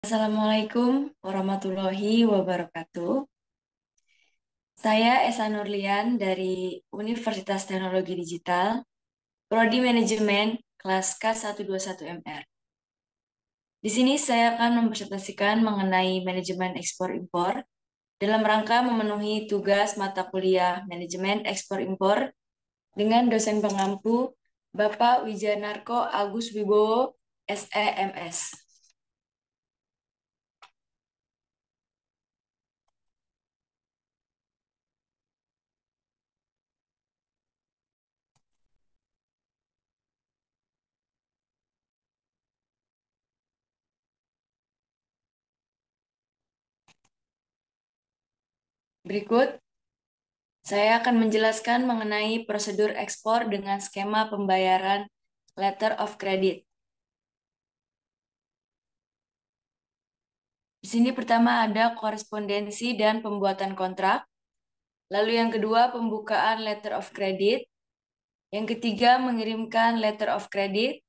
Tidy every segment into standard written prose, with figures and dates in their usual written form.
Assalamualaikum warahmatullahi wabarakatuh. Saya Esa Nurlian dari Universitas Teknologi Digital, Prodi Manajemen, kelas K121MR. Di sini saya akan mempresentasikan mengenai manajemen ekspor-impor dalam rangka memenuhi tugas mata kuliah Manajemen Ekspor-Impor dengan dosen pengampu Bapak Wijanarko Agus Wibowo, SEMS. Berikut saya akan menjelaskan mengenai prosedur ekspor dengan skema pembayaran letter of credit. Di sini pertama ada korespondensi dan pembuatan kontrak. Lalu yang kedua pembukaan letter of credit. Yang ketiga mengirimkan letter of credit.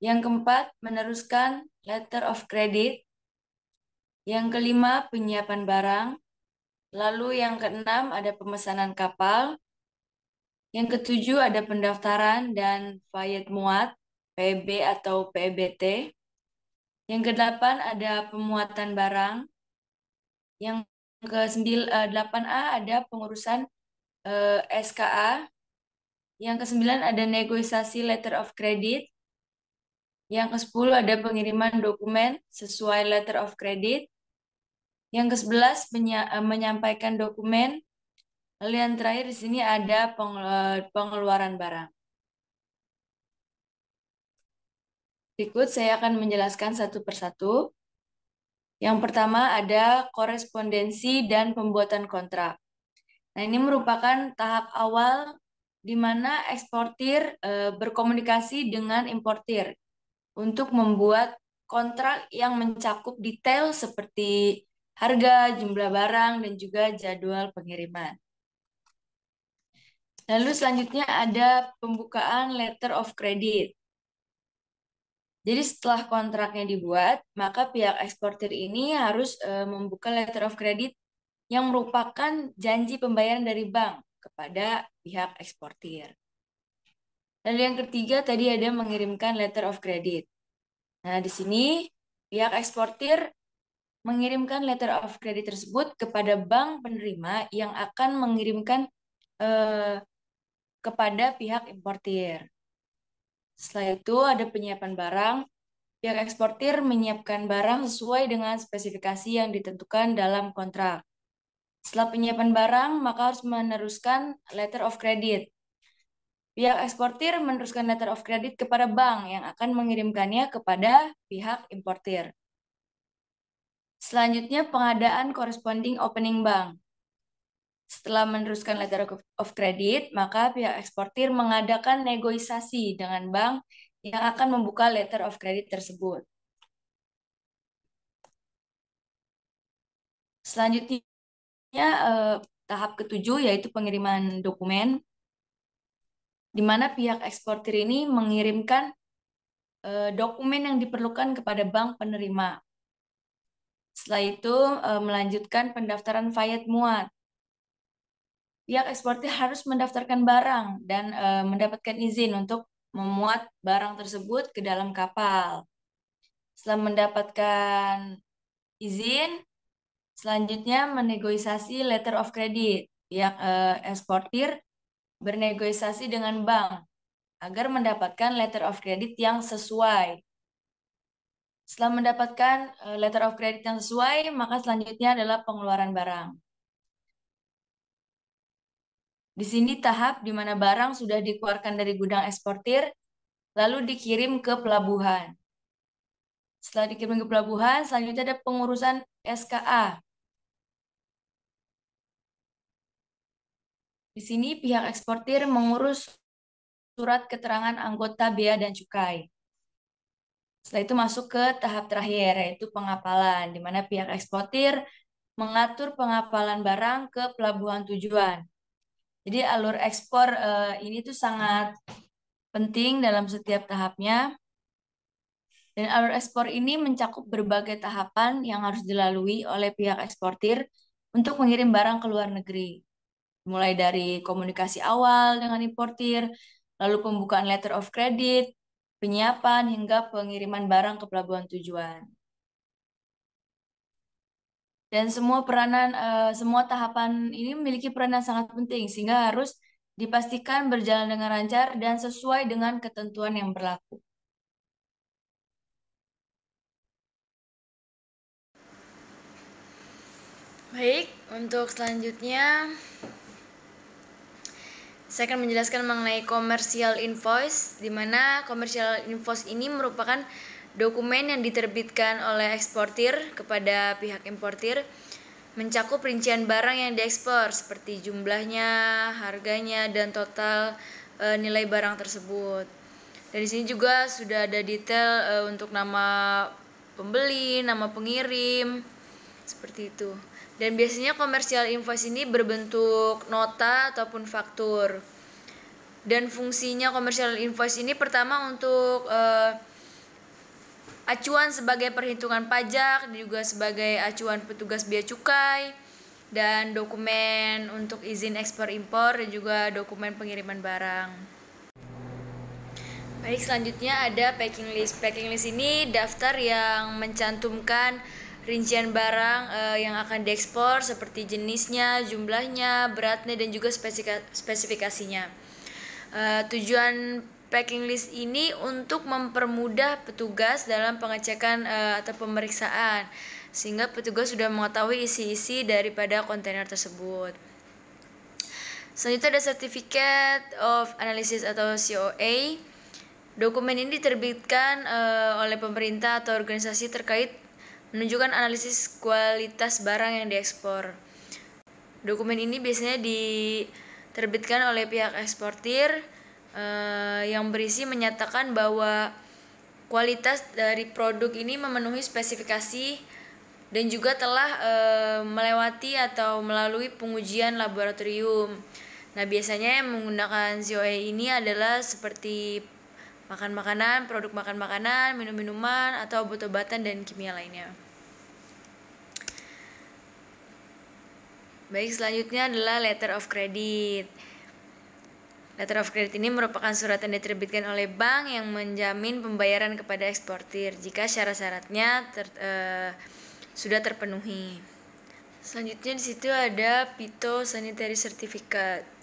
Yang keempat meneruskan letter of credit. Yang kelima penyiapan barang. Lalu yang keenam ada pemesanan kapal. Yang ketujuh ada pendaftaran dan fayat muat, PB atau PBT. Yang kedelapan ada pemuatan barang. Yang ke-8A ada pengurusan SKA. Yang ke-9 ada negosiasi letter of credit. Yang ke-10 ada pengiriman dokumen sesuai letter of credit. Yang ke-11 menyampaikan dokumen. Lalu yang terakhir di sini ada pengeluaran barang. Berikut saya akan menjelaskan satu persatu. Yang pertama ada korespondensi dan pembuatan kontrak. Nah, ini merupakan tahap awal di mana eksportir berkomunikasi dengan importir untuk membuat kontrak yang mencakup detail seperti harga, jumlah barang, dan juga jadwal pengiriman. Lalu selanjutnya ada pembukaan letter of credit. Jadi setelah kontraknya dibuat, maka pihak eksportir ini harus membuka letter of credit yang merupakan janji pembayaran dari bank kepada pihak eksportir. Lalu yang ketiga tadi ada mengirimkan letter of credit. Nah, di sini pihak eksportir mengirimkan letter of credit tersebut kepada bank penerima yang akan mengirimkan kepada pihak importir. Setelah itu ada penyiapan barang. Pihak eksportir menyiapkan barang sesuai dengan spesifikasi yang ditentukan dalam kontrak. Setelah penyiapan barang, maka harus meneruskan letter of credit. Pihak eksportir meneruskan letter of credit kepada bank yang akan mengirimkannya kepada pihak importir. Selanjutnya pengadaan corresponding opening bank. Setelah meneruskan letter of credit, maka pihak eksportir mengadakan negosiasi dengan bank yang akan membuka letter of credit tersebut. Selanjutnya tahap ketujuh yaitu pengiriman dokumen, di mana pihak eksportir ini mengirimkan dokumen yang diperlukan kepada bank penerima. Setelah itu melanjutkan pendaftaran fayat muat. Pihak eksportir harus mendaftarkan barang dan mendapatkan izin untuk memuat barang tersebut ke dalam kapal. Setelah mendapatkan izin, selanjutnya menegosiasi letter of credit. Pihak eksportir bernegosiasi dengan bank agar mendapatkan letter of credit yang sesuai. Setelah mendapatkan letter of credit yang sesuai, maka selanjutnya adalah pengeluaran barang. Di sini tahap di mana barang sudah dikeluarkan dari gudang eksportir, lalu dikirim ke pelabuhan. Setelah dikirim ke pelabuhan, selanjutnya ada pengurusan SKA. Di sini pihak eksportir mengurus surat keterangan anggota bea dan cukai. Setelah itu masuk ke tahap terakhir, yaitu pengapalan, di mana pihak eksportir mengatur pengapalan barang ke pelabuhan tujuan. Jadi alur ekspor ini tuh sangat penting dalam setiap tahapnya. Dan alur ekspor ini mencakup berbagai tahapan yang harus dilalui oleh pihak eksportir untuk mengirim barang ke luar negeri. Mulai dari komunikasi awal dengan importir, lalu pembukaan letter of credit, penyiapan, hingga pengiriman barang ke pelabuhan tujuan. Dan semua tahapan ini memiliki peranan sangat penting, sehingga harus dipastikan berjalan dengan lancar dan sesuai dengan ketentuan yang berlaku. Baik, untuk selanjutnya saya akan menjelaskan mengenai commercial invoice, di mana commercial invoice ini merupakan dokumen yang diterbitkan oleh eksportir kepada pihak importir, mencakup rincian barang yang diekspor seperti jumlahnya, harganya, dan total nilai barang tersebut. Dan di sini juga sudah ada detail untuk nama pembeli, nama pengirim, seperti itu. Dan biasanya commercial invoice ini berbentuk nota ataupun faktur. Dan fungsinya commercial invoice ini pertama untuk acuan sebagai perhitungan pajak, juga sebagai acuan petugas bea cukai, dan dokumen untuk izin ekspor impor, dan juga dokumen pengiriman barang. Baik, selanjutnya ada packing list. Packing list ini daftar yang mencantumkan rincian barang yang akan diekspor seperti jenisnya, jumlahnya, beratnya, dan juga spesifikasinya. Tujuan packing list ini untuk mempermudah petugas dalam pengecekan atau pemeriksaan, sehingga petugas sudah mengetahui isi-isi daripada kontainer tersebut. Selanjutnya ada Certificate of Analysis atau COA. Dokumen ini diterbitkan oleh pemerintah atau organisasi terkait menunjukkan analisis kualitas barang yang diekspor. Dokumen ini biasanya diterbitkan oleh pihak eksportir yang berisi menyatakan bahwa kualitas dari produk ini memenuhi spesifikasi dan juga telah melewati atau melalui pengujian laboratorium. Nah, biasanya yang menggunakan COA ini adalah seperti makan makanan, produk makan makanan, minum-minuman, atau obat-obatan dan kimia lainnya. Baik, selanjutnya adalah letter of credit. Letter of credit ini merupakan surat yang diterbitkan oleh bank yang menjamin pembayaran kepada eksportir jika syarat-syaratnya sudah terpenuhi. Selanjutnya di situ ada Phytosanitary Certificate.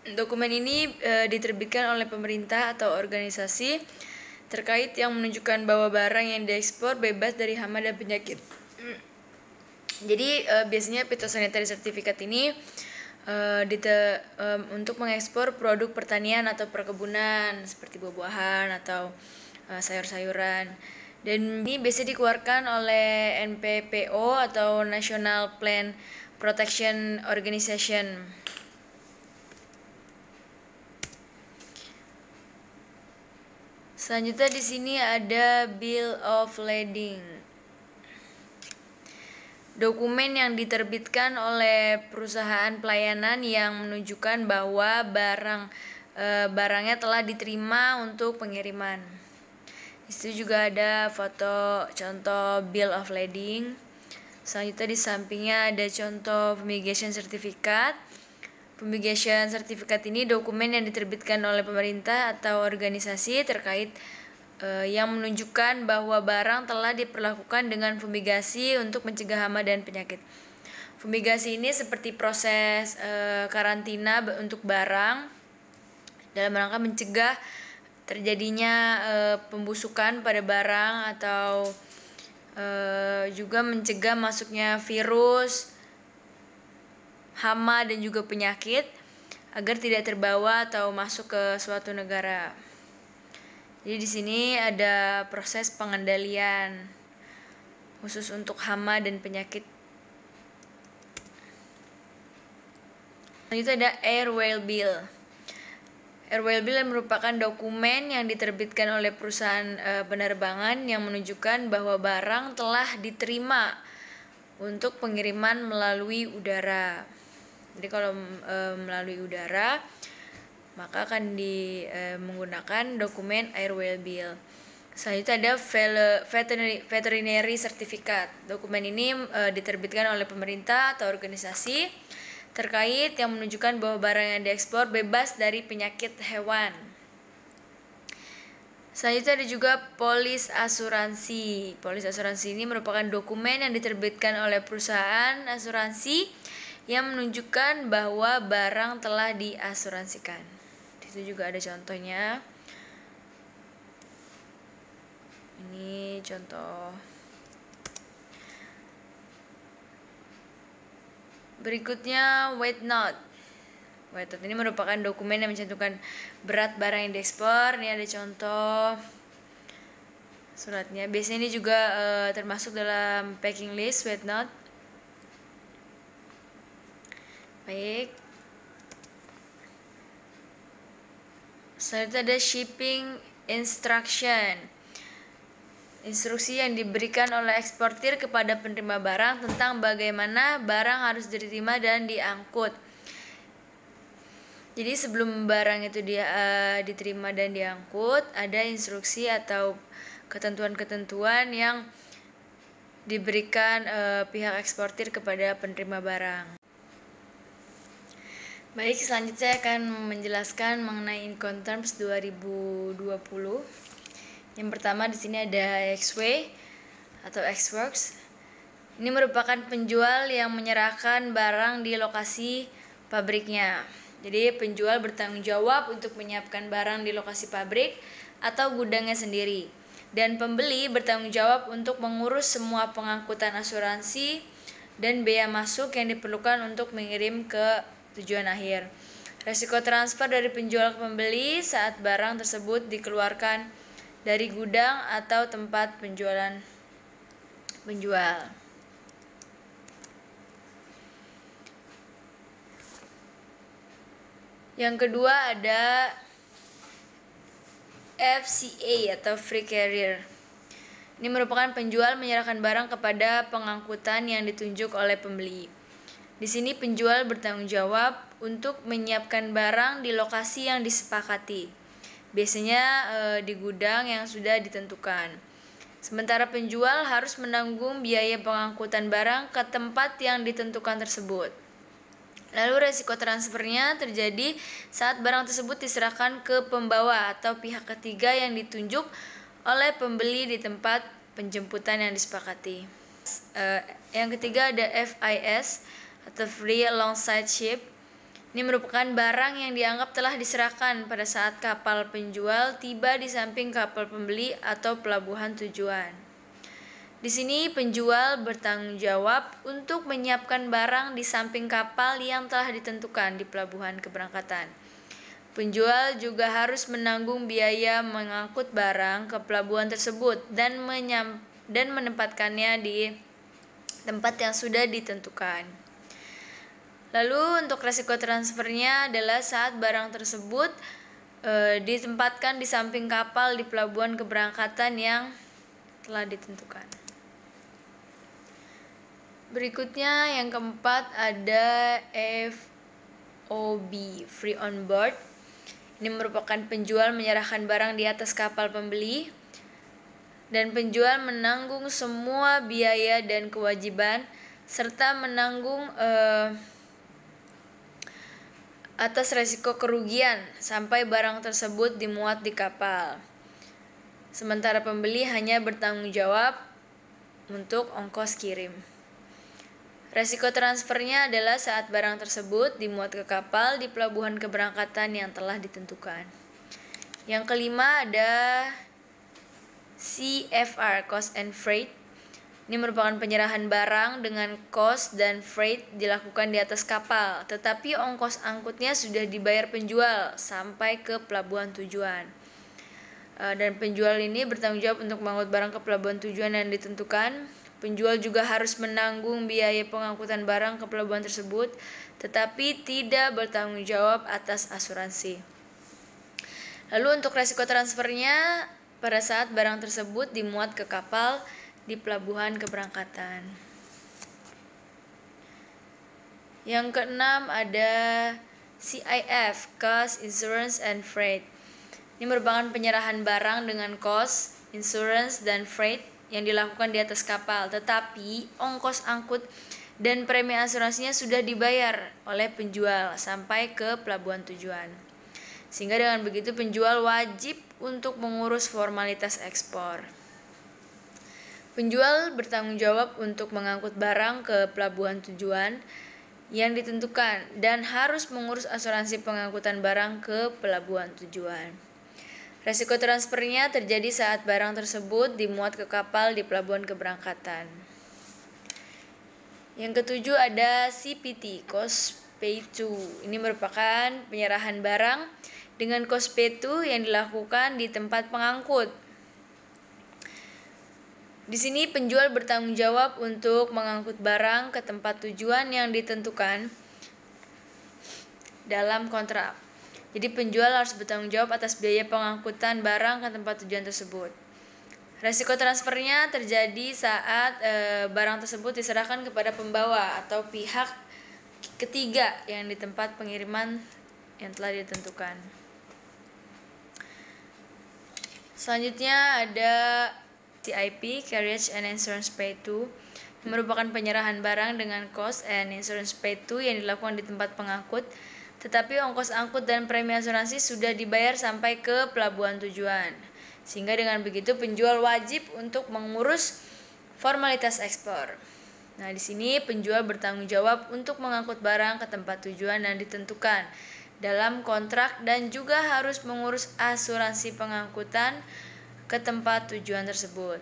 Dokumen ini diterbitkan oleh pemerintah atau organisasi terkait yang menunjukkan bahwa barang yang diekspor bebas dari hama dan penyakit. Jadi biasanya Phytosanitary Certificate ini untuk mengekspor produk pertanian atau perkebunan seperti buah-buahan atau sayur-sayuran. Dan ini biasanya dikeluarkan oleh NPPO atau National Plant Protection Organization. Selanjutnya di sini ada Bill of Lading. Dokumen yang diterbitkan oleh perusahaan pelayanan yang menunjukkan bahwa barangnya telah diterima untuk pengiriman. Di situ juga ada foto contoh Bill of Lading. Selanjutnya di sampingnya ada contoh fumigation certificate. Fumigation certificate ini dokumen yang diterbitkan oleh pemerintah atau organisasi terkait yang menunjukkan bahwa barang telah diperlakukan dengan fumigasi untuk mencegah hama dan penyakit. Fumigasi ini seperti proses karantina untuk barang dalam rangka mencegah terjadinya pembusukan pada barang atau juga mencegah masuknya virus, hama dan juga penyakit agar tidak terbawa atau masuk ke suatu negara. Jadi di sini ada proses pengendalian khusus untuk hama dan penyakit. Selanjutnya ada Airwheel Bill. Airwheel Bill merupakan dokumen yang diterbitkan oleh perusahaan penerbangan yang menunjukkan bahwa barang telah diterima untuk pengiriman melalui udara. Jadi kalau melalui udara maka akan menggunakan dokumen Airwheel Bill. Selanjutnya ada veterinary certificate. Dokumen ini diterbitkan oleh pemerintah atau organisasi terkait yang menunjukkan bahwa barang yang diekspor bebas dari penyakit hewan. Selanjutnya ada juga polis asuransi. Polis asuransi ini merupakan dokumen yang diterbitkan oleh perusahaan asuransi yang menunjukkan bahwa barang telah diasuransikan. Itu juga ada contohnya. Ini contoh. Berikutnya weight note. Weight note ini merupakan dokumen yang mencantumkan berat barang yang diekspor. Ini ada contoh suratnya. Biasanya ini juga termasuk dalam packing list weight note. Baik. Selanjutnya ada shipping instruction. Instruksi yang diberikan oleh eksportir kepada penerima barang tentang bagaimana barang harus diterima dan diangkut. Jadi sebelum barang itu diterima dan diangkut, ada instruksi atau ketentuan-ketentuan yang diberikan pihak eksportir kepada penerima barang. Baik, selanjutnya saya akan menjelaskan mengenai Incoterms 2020. Yang pertama di sini ada XW atau Xworks. Ini merupakan penjual yang menyerahkan barang di lokasi pabriknya. Jadi penjual bertanggung jawab untuk menyiapkan barang di lokasi pabrik atau gudangnya sendiri. Dan pembeli bertanggung jawab untuk mengurus semua pengangkutan asuransi dan bea masuk yang diperlukan untuk mengirim ke tujuan akhir. Resiko transfer dari penjual ke pembeli saat barang tersebut dikeluarkan dari gudang atau tempat penjual. Yang kedua ada FCA atau Free Carrier. Ini merupakan penjual menyerahkan barang kepada pengangkutan yang ditunjuk oleh pembeli. Di sini penjual bertanggung jawab untuk menyiapkan barang di lokasi yang disepakati. Biasanya di gudang yang sudah ditentukan. Sementara penjual harus menanggung biaya pengangkutan barang ke tempat yang ditentukan tersebut. Lalu resiko transfernya terjadi saat barang tersebut diserahkan ke pembawa atau pihak ketiga yang ditunjuk oleh pembeli di tempat penjemputan yang disepakati. Yang ketiga ada FIS atau Free Alongside Ship. Ini merupakan barang yang dianggap telah diserahkan pada saat kapal penjual tiba di samping kapal pembeli atau pelabuhan tujuan. Di sini penjual bertanggung jawab untuk menyiapkan barang di samping kapal yang telah ditentukan di pelabuhan keberangkatan. Penjual juga harus menanggung biaya mengangkut barang ke pelabuhan tersebut dan menempatkannya di tempat yang sudah ditentukan. Lalu untuk resiko transfernya adalah saat barang tersebut ditempatkan di samping kapal di pelabuhan keberangkatan yang telah ditentukan. Berikutnya yang keempat ada FOB, Free on Board. Ini merupakan penjual menyerahkan barang di atas kapal pembeli dan penjual menanggung semua biaya dan kewajiban serta menanggung atas resiko kerugian sampai barang tersebut dimuat di kapal. Sementara pembeli hanya bertanggung jawab untuk ongkos kirim. Resiko transfernya adalah saat barang tersebut dimuat ke kapal di pelabuhan keberangkatan yang telah ditentukan. Yang kelima ada CFR, Cost and Freight. Ini merupakan penyerahan barang dengan cost dan freight dilakukan di atas kapal, tetapi ongkos angkutnya sudah dibayar penjual sampai ke pelabuhan tujuan. Dan penjual ini bertanggung jawab untuk mengangkut barang ke pelabuhan tujuan yang ditentukan. Penjual juga harus menanggung biaya pengangkutan barang ke pelabuhan tersebut, tetapi tidak bertanggung jawab atas asuransi. Lalu untuk resiko transfernya pada saat barang tersebut dimuat ke kapal di pelabuhan keberangkatan. Yang keenam ada CIF, Cost, Insurance, and Freight. Ini merupakan penyerahan barang dengan cost insurance, dan freight yang dilakukan di atas kapal, tetapi ongkos angkut dan premi asuransinya sudah dibayar oleh penjual sampai ke pelabuhan tujuan. Sehingga dengan begitu penjual wajib untuk mengurus formalitas ekspor. Penjual bertanggung jawab untuk mengangkut barang ke pelabuhan tujuan yang ditentukan dan harus mengurus asuransi pengangkutan barang ke pelabuhan tujuan. Resiko transfernya terjadi saat barang tersebut dimuat ke kapal di pelabuhan keberangkatan. Yang ketujuh ada CPT, Cost Pay To. Ini merupakan penyerahan barang dengan cost pay to yang dilakukan di tempat pengangkut. Di sini penjual bertanggung jawab untuk mengangkut barang ke tempat tujuan yang ditentukan dalam kontrak. Jadi penjual harus bertanggung jawab atas biaya pengangkutan barang ke tempat tujuan tersebut. Resiko transfernya terjadi saat barang tersebut diserahkan kepada pembawa atau pihak ketiga yang di tempat pengiriman yang telah ditentukan. Selanjutnya ada CIP, Carriage and Insurance Pay To, yang merupakan penyerahan barang dengan cost and insurance pay to yang dilakukan di tempat pengangkut, tetapi ongkos angkut dan premi asuransi sudah dibayar sampai ke pelabuhan tujuan. Sehingga dengan begitu penjual wajib untuk mengurus formalitas ekspor. Nah, di sini penjual bertanggung jawab untuk mengangkut barang ke tempat tujuan yang ditentukan dalam kontrak dan juga harus mengurus asuransi pengangkutan ke tempat tujuan tersebut.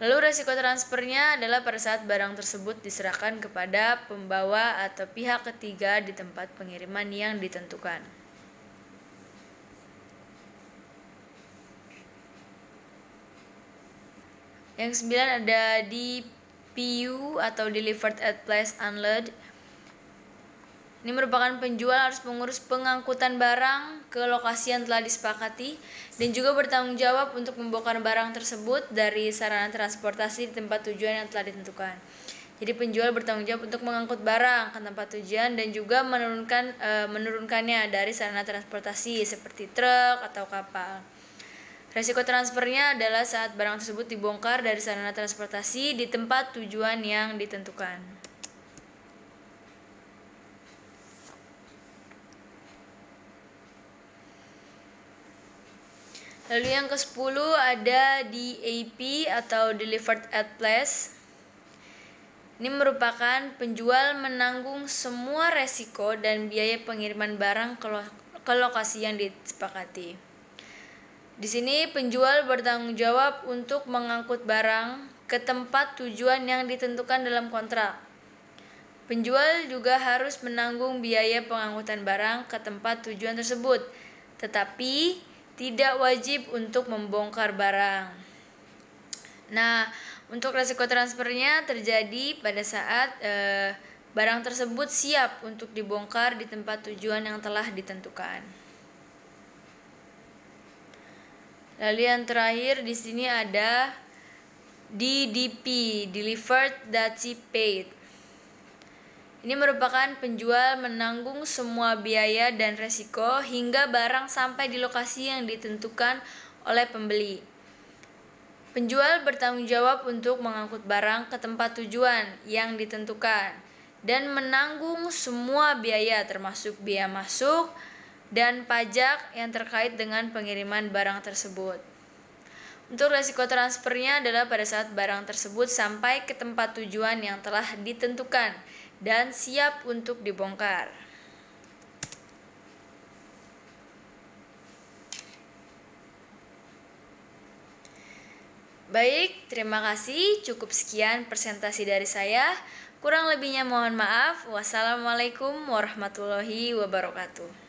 Lalu resiko transfernya adalah pada saat barang tersebut diserahkan kepada pembawa atau pihak ketiga di tempat pengiriman yang ditentukan. Yang 9 ada DPU atau Delivered at Place Unload. Ini merupakan penjual harus mengurus pengangkutan barang ke lokasi yang telah disepakati dan juga bertanggung jawab untuk membongkar barang tersebut dari sarana transportasi di tempat tujuan yang telah ditentukan. Jadi penjual bertanggung jawab untuk mengangkut barang ke tempat tujuan dan juga menurunkannya dari sarana transportasi seperti truk atau kapal. Resiko transfernya adalah saat barang tersebut dibongkar dari sarana transportasi di tempat tujuan yang ditentukan. Lalu yang ke-10 ada DAP atau Delivered at Place. Ini merupakan penjual menanggung semua resiko dan biaya pengiriman barang ke lokasi yang disepakati. Di sini penjual bertanggung jawab untuk mengangkut barang ke tempat tujuan yang ditentukan dalam kontrak. Penjual juga harus menanggung biaya pengangkutan barang ke tempat tujuan tersebut, tetapi tidak wajib untuk membongkar barang. Nah, untuk resiko transfernya terjadi pada saat barang tersebut siap untuk dibongkar di tempat tujuan yang telah ditentukan. Lalu yang terakhir di sini ada DDP, Delivered Duty Paid. Ini merupakan penjual menanggung semua biaya dan resiko hingga barang sampai di lokasi yang ditentukan oleh pembeli. Penjual bertanggung jawab untuk mengangkut barang ke tempat tujuan yang ditentukan dan menanggung semua biaya termasuk biaya masuk dan pajak yang terkait dengan pengiriman barang tersebut. Untuk resiko transfernya adalah pada saat barang tersebut sampai ke tempat tujuan yang telah ditentukan dan siap untuk dibongkar. Baik, terima kasih. Cukup sekian presentasi dari saya. Kurang lebihnya mohon maaf. Wassalamualaikum warahmatullahi wabarakatuh.